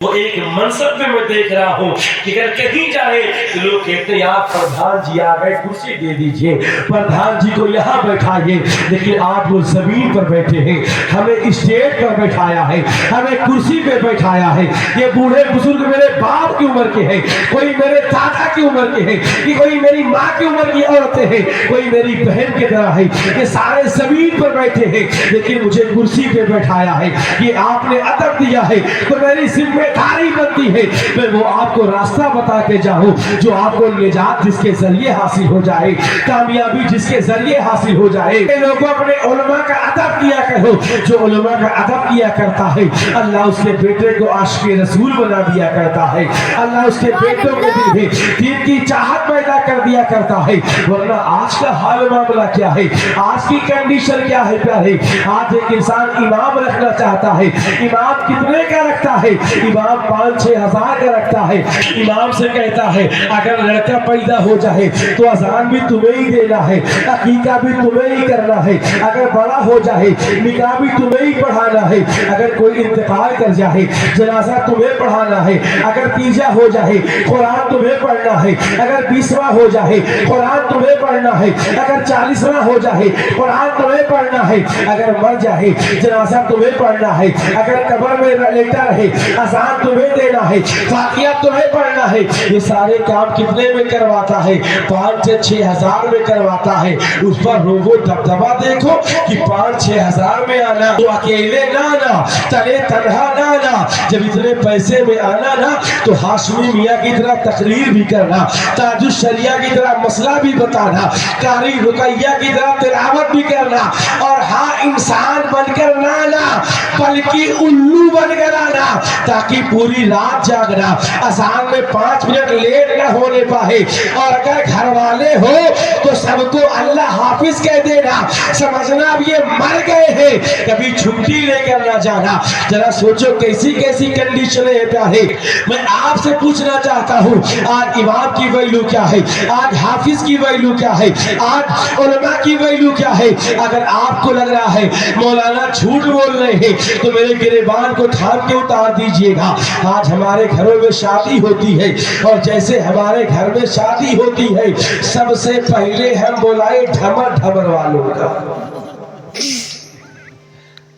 وہ ایک منصب میں میں دیکھ رہا ہوں کہ اگر کہیں جائے تو لوگ کہتے ہیں آپ پردھان جی آ گئے کرسی دے دیجئے، پردھان جی کو یہاں بیٹھائیے، لیکن آپ وہ زمین پر بیٹھے ہیں، ہمیں اسٹیج پر بیٹھایا ہے، ہمیں کرسی پہ بیٹھایا ہے۔ یہ بوڑھے بزرگ میرے باپ کی عمر کے ہیں، کوئی میرے دادا کی عمر کے ہیں، کہ کوئی میری ماں کی عمر کی عورتیں ہیں، کوئی میری بہن کی طرح ہے، یہ سارے زمین پر بیٹھے ہیں، لیکن مجھے کرسی پہ بیٹھایا ہے۔ یہ آپ نے ادب دیا ہے تو میری ذمہ داری بنتی ہے میں وہ آپ کو راستہ بتا کے جاؤں جو آپ کو نجات جس کے ذریعے حاصل ہو جائے، کامیابی جس کے ذریعے حاصل ہو جائے۔ لوگوں اپنے علماء کا ادب کیا کرو، جو علماء کا ادب کیا کرتا ہے اللہ اس کے بیٹے کو عاشق رسول بنا دیا کرتا ہے، اللہ اس کے بیٹوں کے دل میں دین کی چاہت پیدا کر دیا کرتا ہے۔ ورنہ آج کا حال معاملہ کیا ہے، آج کی کنڈیشن کیا ہے پیارے؟ آج ایک انسان امام رکھنا چاہتا ہے، امام کتنے کا رکھتا ہے؟ امام 5-6 ہزار کا رکھتا ہے۔ امام سے کہتا ہے اگر لڑکا پیدا ہو جائے تو اذان بھی تمہیں ہی دینا ہے، عقیقہ بھی تمہیں ہی کرنا ہے، اگر بڑا ہو جائے نکاح بھی تمہیں ہی پڑھانا ہے، اگر کوئی انتقال کر جائے جنازہ تمہیں پڑھانا ہے، اگر تیجا ہو جائے قرآن تمہیں پڑھنا ہے، اگر 20واں ہو جائے قرآن تمہیں پڑھنا ہے، اگر 40واں ہو جائے قرآن تمہیں پڑھنا ہے، اگر مر جائے جنازہ تمہیں پڑھنا ہے، اگر قبر میں لیٹا رہے اذان تمہیں دینا ہے، فاتحہ تمہیں پڑھنا ہے۔ یہ سارے کام کتنے میں کرواتا ہے؟ 5-6 ہزار میں کرواتا ہے۔ اس پر روبو دبدبا دیکھو کہ 5-6 ہزار میں آنا تو اکیلے نہ آنا، تلے تنہا نہ آنا، جب اتنے پیسے میں آنا نا تو ہاشمی میاں کی طرح تقریر بھی کرنا، تاج الشریعہ کی طرح مسئلہ بھی بتانا، قاری رقیہ کی طرح تلاوت بھی کرنا، اور ہاں انسان بن کر نہ آنا بلکہ الو بن کر آنا، تاکہ پوری رات جاگنا، اذان میں 5 منٹ لیٹ نہ ہونے پائے، اور اگر گھر والے ہو تو سب کو اللہ حافظ کہہ دینا، سمجھنا اب یہ مر گئے ہیں، کبھی چھٹی لے کر نہ جانا۔ ذرا سوچو کیسی کیسی کنڈیشنیں ہیں پیارے۔ میں آپ سے پوچھنا چاہتا ہوں آج امام کی ویلیو کیا ہے، آج حافظ کی ویلیو کیا ہے، آج علماء کی ویلیو کیا ہے؟ اگر آپ کو لگ رہا ہے مولانا جھوٹ بول رہے ہیں تو میرے گریبان کو تھام کے اتار دیجئے گا۔ آج ہمارے گھروں میں شادی ہوتی ہے، اور جیسے ہمارے گھر میں شادی ہوتی ہے سب سے پہلے ہم بلائے ڈھمر ڈھمر والوں کا،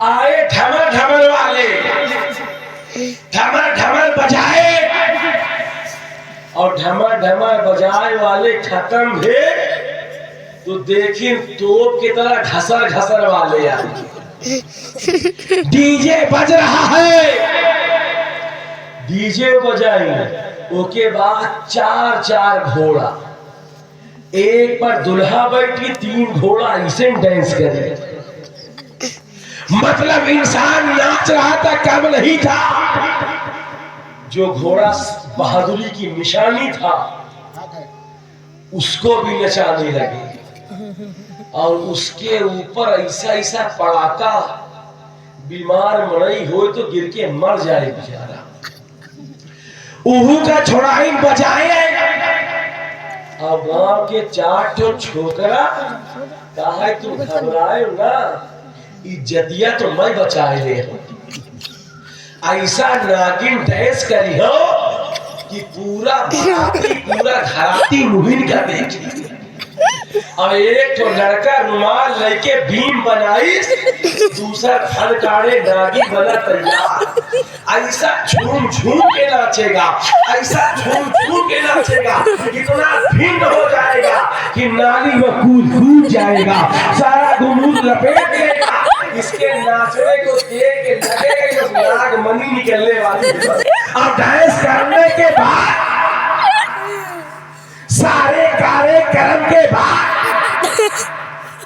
آئے ڈھمر ڈھمر والے، ڈھمر ڈھمر بجائے، اور ڈھمر ڈھمر بجائے والے ختم ہوئے تو دیکھیں توپ کی طرح گھسر گھسر والے آئے۔ ڈی جے بج رہا ہے، ڈی جے بجائیں، او کے بعد 4 گھوڑا، ایک پر دلہا بیٹھی 3 گھوڑا ایسے ڈینس کرے، مطلب انسان ناچ رہا تھا کم نہیں تھا، جو گھوڑا بہادری کی نشانی تھا اس کو بھی نچانے لگے، اور اس کے اوپر ایسا پڑاکا، بیمار مڑئی ہوئے تو گر کے مر جائے بیچارہ۔ اوہو کا چھڑائی بجائے، اب گاؤں کے 4 چھوکرا کہا ہے تم گھبرائے نا، عزتیہ تو میں بچائے لے ہوں، ایسا ناگن ڈیس کری ہو کہ پورا باراتی پورا گھراتی مہین کا دیکھ لی، اور ایک تو لڑکا رومال لے کے بھیم بنائی، دوسرا کھڑکاڑے ناگی بنا تیار، ایسا جھوم جھوم کے ناچے گا، ایسا جھوم جھوم کے ناچے گا، اتنا بھین ہو جائے گا کہ نالی وہ کود جائے گا، سارا گمود لپیٹ لے گا۔ اس کے ناچنے کو دیکھ کے لگے گا کہ ناگ منی نکلنے والی ہے۔ اور ڈانس کرنے کے بعد سارے کارے کرم کے بعد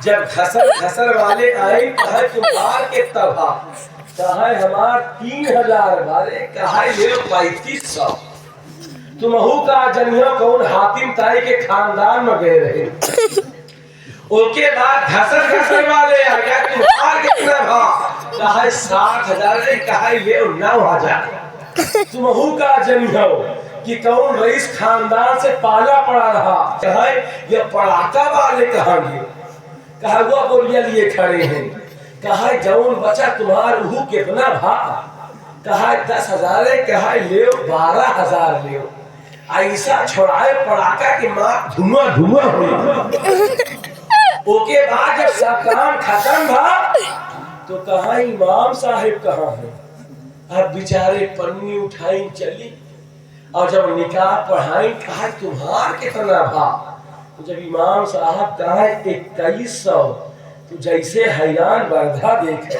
جب خسر والے آئے کہا تمہار کے تباہ، کہا ہمار 3000 بارے، کہا یہ 3500، تمہو کا جنیوں کون حاتم تائی کے خاندان میں گئے رہے۔ ان کے بعد گھسر والے آ گیا تمہار کتنا بھا، کہا 60,000، کہا یہ 9,000، تمہو کا جنیوں کہ کون رئیس خاندان سے پالا پڑا رہا، کہا یہ پڑاکا والے کہاں گے، کہا وہ بولیا لیے کھڑے ہیں، کہا جون بچہ تمہار اوہ کتنا بھا، کہا 10,000 ہے, کہا لے 12,000 لے. ایسا چھوڑائے پڑاکا کہ ماں دھواں دھواں ہوئی. اوکے بعد جب سب کام ختم تھا تو کہا امام صاحب کہاں ہیں. اب بیچارے پنی اٹھائیں چلی, اور جب نکاح پڑھائیں کہا تمہار کتنا تھا. جب امام صاحب کہا 2100, تو جیسے حیران بردہ دیکھے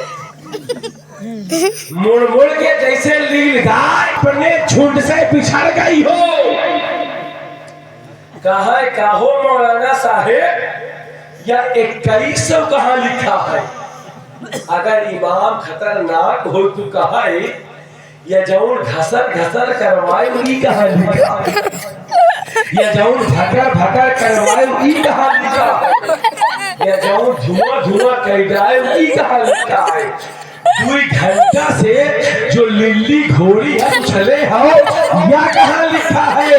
مڑ مڑ کے جیسے لیل گائے اپنے جھنڈ سے بچھڑ گئی ہو. کہا کہو مولانا صاحب یا 2100 کہاں لکھا ہے. اگر امام خطرناک ہو تو کہا یا جون گھسر گھسر کروائے وہی کہاں لکھا ہے, یا جون بھکر بھکر کروائے وہی کہاں لکھا ہے, یا جون دھواں دھواں کر جائے وہی کہاں لکھا ہے. 2 گھنٹہ سے جو للی گھوڑی ہم چلے ہو یا کہاں لکھا ہے.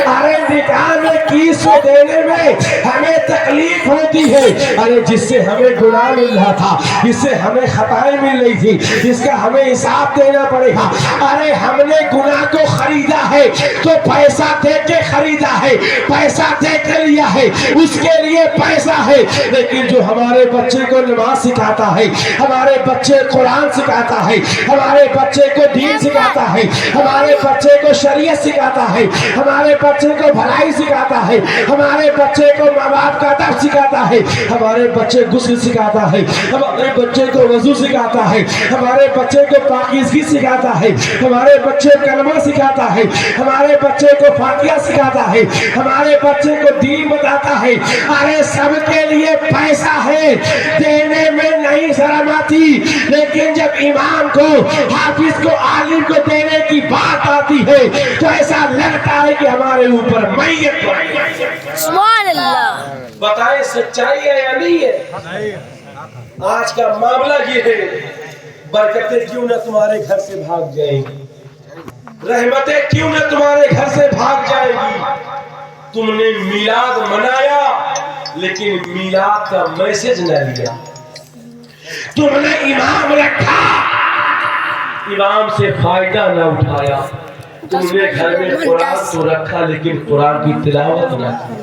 ارے نکاح میں کیس دینے میں ہمیں تکلیف ہوتی ہے. ارے جس سے ہمیں گناہ مل رہا تھا, جس سے ہمیں خطائیں مل رہی تھی, جس کا ہمیں حساب دینا پڑے گا. ارے ہم نے گناہ کو خریدا ہے تو پیسہ دے کے خریدا ہے, پیسہ دے کے لیا ہے, اس کے لیے پیسہ ہے. لیکن جو ہمارے بچے کو نماز سکھاتا ہے, ہمارے بچے قرآن سکھاتا ہے, ہمارے بچے کو دین سکھاتا ہے, ہمارے بچے کو شریعت سکھاتا ہے, ہمارے بچے کو بھلائی سکھاتا ہے, ہمارے بچے کو ماں باپ کا ادب سکھاتا ہے, ہمارے بچے غسل سکھاتا ہے, ہمارے بچے کو وضو سکھاتا ہے, ہمارے بچے کو پاکیزگی سکھاتا ہے, ہمارے بچے کو کلمہ سکھاتا ہے, ہمارے بچے کو فاتحہ سکھاتا ہے, ہمارے بچے کو دین بتاتا ہے. ارے سب کے لیے پیسہ ہے, دینے میں نہیں شرم آتی. لیکن جب امام کو, حافظ کو, عالم کو دینے کی بات آتی ہے تو ایسا لگتا ہے کہ ہمارے اوپر میت پڑی ہے. سبحان اللہ. بتائیں سچائی ہے یا نہیں ہے؟ آج کا معاملہ یہ ہے, برکتیں کیوں نہ تمہارے گھر سے بھاگ جائیں گی, رحمتیں کیوں نہ تمہارے گھر سے بھاگ جائیں گی. تم نے میلاد منایا لیکن میلاد کا میسج نہ لیا. تم نے امام رکھا, امام سے فائدہ نہ اٹھایا. تم نے گھر میں قرآن تو رکھا لیکن قرآن کی تلاوت نہ کی.